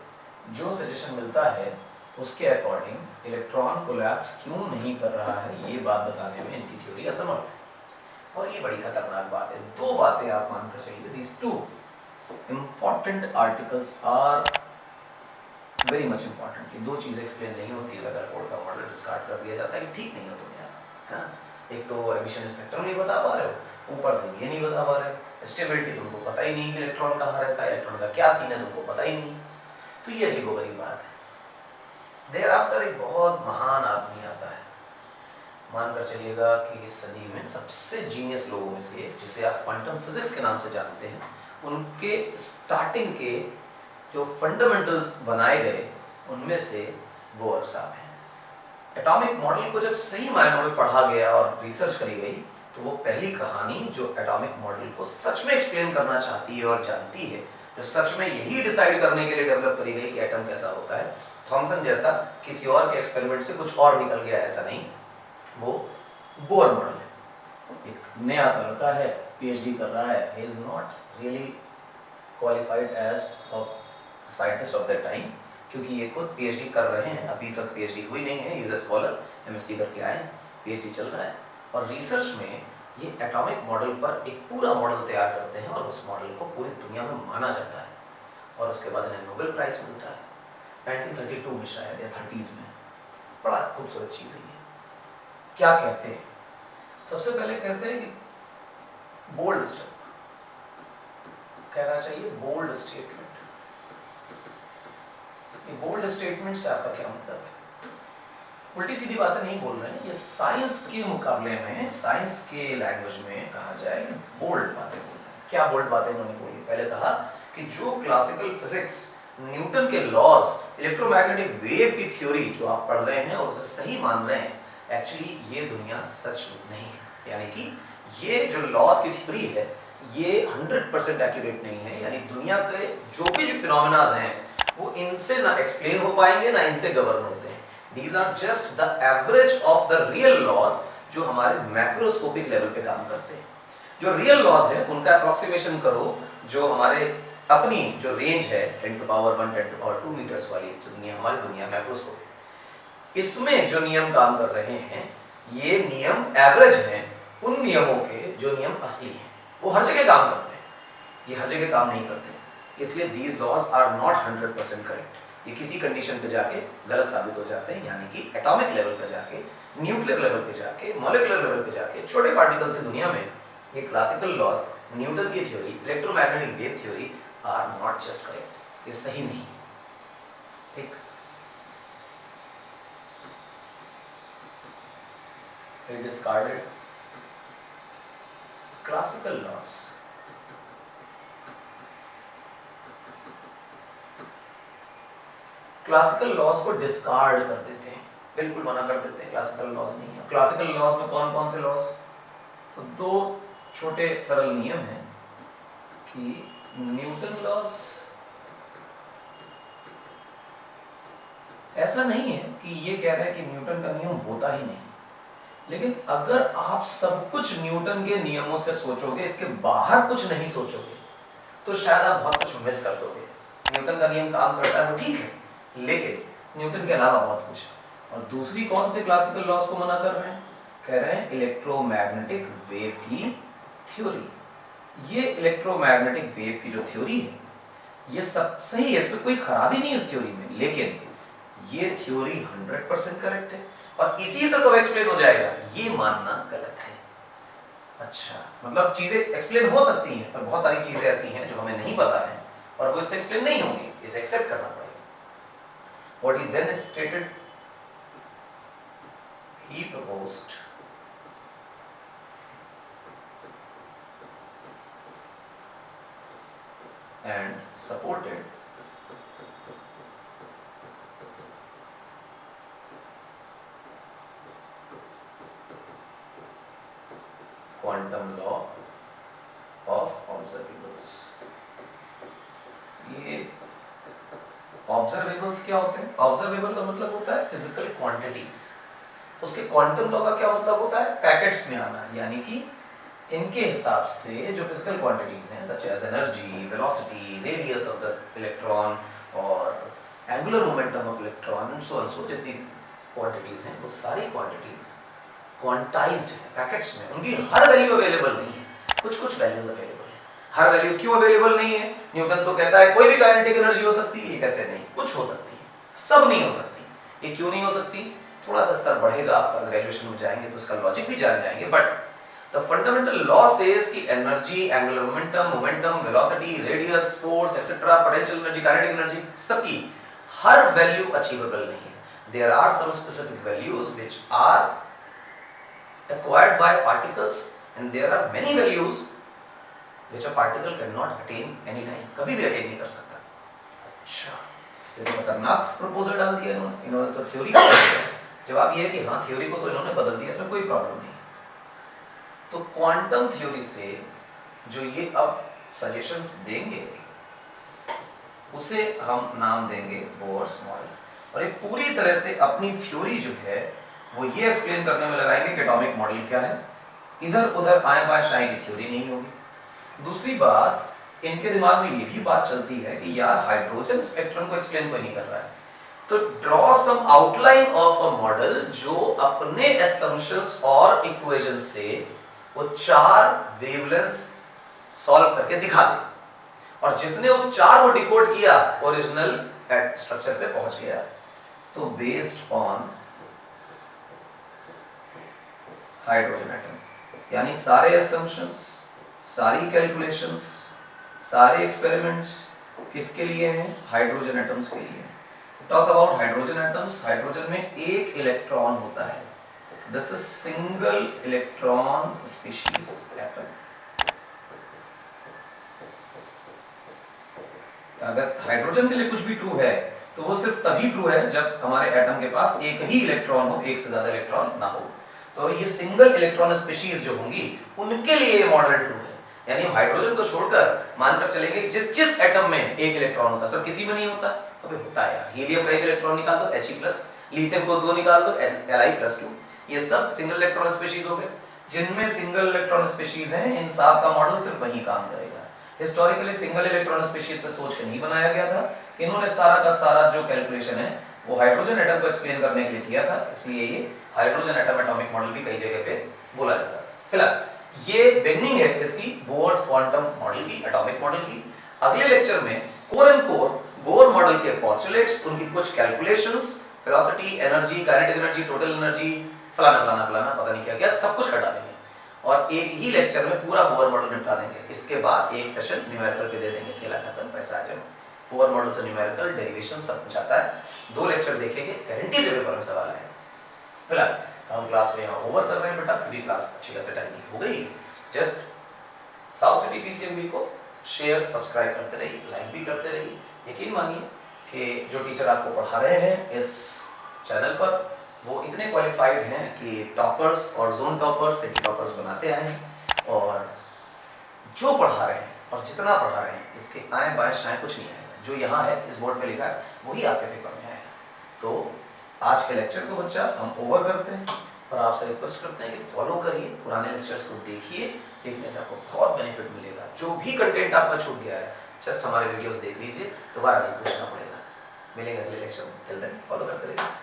जो सजेशन मिलता है उसके अकॉर्डिंग इलेक्ट्रॉन कोलैप्स क्यों नहीं कर रहा है, ये बात बताने में इनकी थ्योरी असमर्थ है. और ये बड़ी खतरनाक बात है. दो बातें आप मानकर चलिए. These two important articles are very much important. ये दो चीजें एक्सप्लेन नहीं होती है. रदरफोर्ड का मॉडल डिस्कार्ड कर दिया जाता है कि ठीक नहीं हो तुम यार. हाँ, एक तो एमिशन स्पेक्ट्रम नहीं बता पा रहे हो, ऊपर से ये नहीं बता पा रहे हो, स्टेबिलिटी तुमको पता ही नहीं कि इलेक्ट्रॉन कहाँ रहता है, इलेक्ट्रॉन का क्या सीन है तुमको पता ही नहीं. तो ये अजीबोगरीब बात है. देयर आफ्टर एक बहुत महान आदमी आता है, मानकर चलिएगा कि इस सदी में सबसे जीनियस लोगों में से एक, जिसे आप क्वांटम फिजिक्स के नाम से जानते हैं, उनके स्टार्टिंग के जो फंडामेंटल्स बनाए गए उनमें से बोर साहब हैं. एटॉमिक मॉडल को जब सही मायनों में पढ़ा गया और रिसर्च करी गई तो वो पहली कहानी जो एटॉमिक मॉडल को सच में एक्सप्लेन करना चाहती है और जानती है, जो सच में यही डिसाइड करने के लिए डेवलप करी गई कि एटम कैसा होता है. थॉमसन जैसा किसी और के एक्सपेरिमेंट से कुछ और निकल गया ऐसा नहीं, वो बोर मॉडल है. एक नया सा लड़का है, पीएचडी कर रहा है, he is not really qualified as a scientist of that time, क्योंकि ये खुद पीएचडी कर रहे हैं, अभी तक पीएचडी हुई नहीं है. He is a scholar, MSc करके आए, पीएचडी चल रहा है, और रिसर्च में ये एटॉमिक मॉडल पर एक पूरा मॉडल तैयार करते हैं और उस मॉडल को पूरी दुनिया में माना जाता है. और उसके बाद इन्हें नोबेल प्राइज मिलता है 1932 में शायद या 30s में. बड़ा खूबसूरत चीज़ है ये. क्या कहते हैं? सबसे पहले कहते हैं कि बोल्ड स्टेप कहना चाहिए, बोल्ड स्टेटमेंट. ये बोल्ड स्टेटमेंट से आपका क्या मतलब है? उल्टी सीधी बातें नहीं बोल रहे हैं, ये साइंस के मुकाबले में, साइंस के लैंग्वेज में कहा जाए कि बोल्ड बातें बोल रहे हैं. क्या बोल्ड बातें इन्होंने बोली? पहले कहा कि जो क्लासिकल फिजिक्स न्यूटन के लॉज, इलेक्ट्रोमैग्नेटिक वेव की थ्योरी जो आप पढ़ रहे हैं और उसे सही मान रहे हैं, एक्चुअली ये दुनिया सच नहीं है। यानी कि ये जो लॉज की थ्योरी है ये 100% एक्यूरेट नहीं है। यानी दुनिया के जो भी फिनोमेना हैं वो इनसे ना एक्सप्लेन हो पाएंगे ना इनसे गवर्न होते हैं। These are just the average of the real laws जो हमारे मैक्रोस्कोपिक लेवल पे काम करते हैं। जो रियल लॉज है उनका अप्रोक्सीमेशन करो, जो हमारे अपनी जो रेंज है 10 to power 1 10 to power 2 metres वाली जो दुनिया हमारी दुनिया मैक्रोस्कोपिक, इसमें जो नियम काम कर रहे हैं ये नियम एवरेज हैं उन नियमों के जो नियम असली हैं। वो हर जगह काम करते हैं, ये हर जगह काम नहीं करते, इसलिए these laws are not 100% correct. ये किसी कंडीशन पे जाके गलत साबित हो जाते हैं, यानी कि एटॉमिक लेवल पे जाके, न्यूक्लियर लेवल पे जाके, मॉलिक्यूलर लेवल पे जाके, छोटे पार्टिकल्स की दुनिया में ये क्लासिकल लॉज, न्यूटन की theory, electromagnetic wave theory are not just correct, ये सही नहीं। ठीक, he discarded classical laws. Classical laws को डिस्कार्ड कर देते हैं, बिल्कुल मना कर देते हैं, क्लासिकल लॉज नहीं है। क्लासिकल लॉज में कौन कौन से लॉज? तो दो छोटे सरल नियम हैं कि न्यूटन लॉज, ऐसा नहीं है कि ये कह रहे हैं कि न्यूटन का नियम होता ही नहीं, लेकिन अगर आप सब कुछ न्यूटन के नियमों से सोचोगे, इसके बाहर कुछ नहीं सोचोगे, तो शायद आप बहुत कुछ मिस कर दोगे। न्यूटन का नियम काम करता है तो ठीक है, लेकिन न्यूटन के अलावा बहुत कुछ है। और दूसरी कौन से क्लासिकल लॉज को मना कर रहे हैं? कह रहे हैं इलेक्ट्रोमैग्नेटिक वेव की थ्योरी। ये इलेक्ट्रोमैग्नेटिक वेव की जो थ्योरी है ये सब सही है, इसमें कोई खराबी नहीं इस थ्योरी में, लेकिन ये थ्योरी 100% करेक्ट है और इसी से सब एक्सप्लेन हो जाएगा, ये मानना गलत है। अच्छा, मतलब चीजें एक्सप्लेन हो सकती हैं, पर बहुत सारी चीजें ऐसी हैं जो हमें नहीं पता है और वो इससे एक्सप्लेन नहीं होंगी, इसे एक्सेप्ट करना पड़ेगा। What he then stated, he proposed and supported quantum law of observables। ये ऑब्जर्वेबल्स क्या होते हैं? ऑब्जर्वेबल का मतलब होता है फिजिकल क्वांटिटीज, उसके क्वांटम लॉ का क्या मतलब होता है? पैकेट्स में आना, यानी कि इनके हिसाब से जो फिजिकल क्वांटिटीज हैं such as energy, velocity, radius of the electron और angular momentum of electron, so and so, जितनी क्वांटिटीज हैं वो सारी क्वांटिटीज क्वांटाइज्ड है पैकेट्स में, उनकी हर वैल्यू अवेलेबल नहीं है, कुछ कुछ वैल्यूज अवेलेबल है। हर वैल्यू क्यों अवेलेबल नहीं है? न्यूटन तो कहता है कोई भी काइनेटिक एनर्जी हो सकती है, ये कहते हैं नहीं, कुछ हो सकती है, सब नहीं हो सकती। ये क्यों नहीं हो सकती? थोड़ा सा स्तर बढ़ेगा, आप ग्रेजुएशन में जाएंगे तो इसका लॉजिक भी जान जाएंगे, but the fundamental law says कि energy, angular momentum, velocity, radius, force etcetera, potential energy, kinetic energy, सबकी हर वैल्यू अचीवेबल नहीं है। There are some specific values which are acquired by particles and there are many values which a particle cannot attain any time, कभी भी attain नहीं कर सकता। अच्छा, ये तो खतरनाक प्रपोजल डाल दिया इन्होंने तो थ्योरी को बदल दिया। जवाब ये है कि हाँ, थ्योरी को तो इन्होंने बदल दिया, इसमें कोई प्रॉब्लम नहीं। तो क्वांटम थ्योरी से जो ये अब सजेशंस देंगे उसे हम नाम देंगे बोर्स मॉडल, और ये पूरी तरह से अपनी थ्योरी जो है वो ये एक्सप्लेन करने में लगाएंगे कि एटॉमिक मॉडल क्या है, इधर उधर आए बाएं शाएं की थ्योरी नहीं होगी। दूसरी बात, इनके दिमाग में ये भी बात चलती है कि यार हाइड्रोजन स्पेक्ट्रम को एक्सप्लेन कोई नहीं कर रहा है, तो draw some outline of a model जो अपने एसम्पशंस और इक्वेशन से वो चार वेवलेंथ्स सॉल्व करके दिखा दे, और जिसने उस चार को डिकोड किया ओरिजिनल स्ट्रक्चर पे पहुंच गया। तो बेस्ड ऑन हाइड्रोजन एटम, यानी सारे असम्पशंस, सारी कैलकुलेशंस, सारे एक्सपेरिमेंट्स किसके लिए हैं? हाइड्रोजन एटम्स के लिए। Talk about hydrogen atoms, hydrogen में एक इलेक्ट्रॉन होता है, this is single electron species atom. अगर हाइड्रोजन के लिए कुछ भी ट्रू है तो वो सिर्फ तभी ट्रू है जब हमारे एटम के पास एक ही इलेक्ट्रॉन हो, एक से ज्यादा इलेक्ट्रॉन ना हो। तो ये सिंगल इलेक्ट्रॉन स्पीशीज जो होंगी उनके लिए ये मॉडल ट्रू है। यानी हाइड्रोजन को छोड़कर मानकर चलेंगे जिस जिस एटम में एक इलेक्ट्रॉन होता, सब किसी में नहीं होता, अबे होता है यार। हीलियम का एक इलेक्ट्रॉन निकाल दो He+, लिथियम को 2 निकाल दो Li+2, ये सब सिंगल इलेक्ट्रॉन स्पीशीज हो गए। जिनमें सिंगल इलेक्ट्रॉन स्पीशीज हैं इन सब का मॉडल सिर्फ वही काम करेगा। हिस्टोरिकली सिंगल इलेक्ट्रॉन स्पीशीज पे सोच के नहीं बनाया गया था, इन्होंने सारा का सारा जो कैलकुलेशन है वो हाइड्रोजन एटम को एक्सप्लेन करने के लिए किया था, इसलिए ये हाइड्रोजन एटम एटॉमिक मॉडल भी कई जगह पे बोला जाता है। फिलहाल ये बिगनिंग है इसकी बोर्स क्वांटम मॉडल की, एटॉमिक मॉडल की। अगले लेक्चर में core and core Bohr model के पोस्टुलेट्स, उनकी कुछ calculations, velocity, energy, kinetic energy, total energy, फलाना फलाना फलाना पता नहीं क्या क्या सब कुछ हटा देंगे और एक ही लेक्चर में पूरा बोर मॉडल निपटा देंगे। इसके बाद एक सेशन न्यूमेरिकल पे दे देंगे, खेला खत्म, पैसा आ जाए। बोर मॉडल से न्यूमेरिकल, डेरिवेशन सब कुछ आता है। 2 लेक्चर देखेंगे, गारंटी से पेपर में सवाल आएगा। फिलहाल हम क्लास में यहाँ ओवर कर रहे हैं बेटा, पूरी क्लास अच्छी खासी टाइम की हो गई। जस्ट साउथ सिटी पीसीएमबी को शेयर सब्सक्राइब करते रहिए, लाइक भी करते रहिए। यकीन मानिए कि जो टीचर आपको पढ़ा रहे हैं इस चैनल पर वो इतने क्वालिफाइड हैं कि टॉपर्स और जोन टॉपर्स, सिटी टॉपर्स बनाते आए हैं और जो पढ़ा रहे हैं और जितना पढ़ा रहे हैं इसके आए बाएं शाएं कुछ नहीं आएगा। जो यहाँ है इस बोर्ड पे लिखा है वही आपके पेपर में आएगा। तो आज के लेक्चर को बच्चा हम ओवर करते हैं और आपसे रिक्वेस्ट करते हैं कि फॉलो करिए, पुराने लेक्चर्स को देखिए, देखने से आपको बहुत बेनिफिट मिलेगा। जो भी कंटेंट आपका छूट गया है जस्ट हमारे वीडियोस देख लीजिए, दोबारा नहीं पूछना पड़ेगा। मिलेंगे अगले लेक्चर में, फॉलो करते रहिए।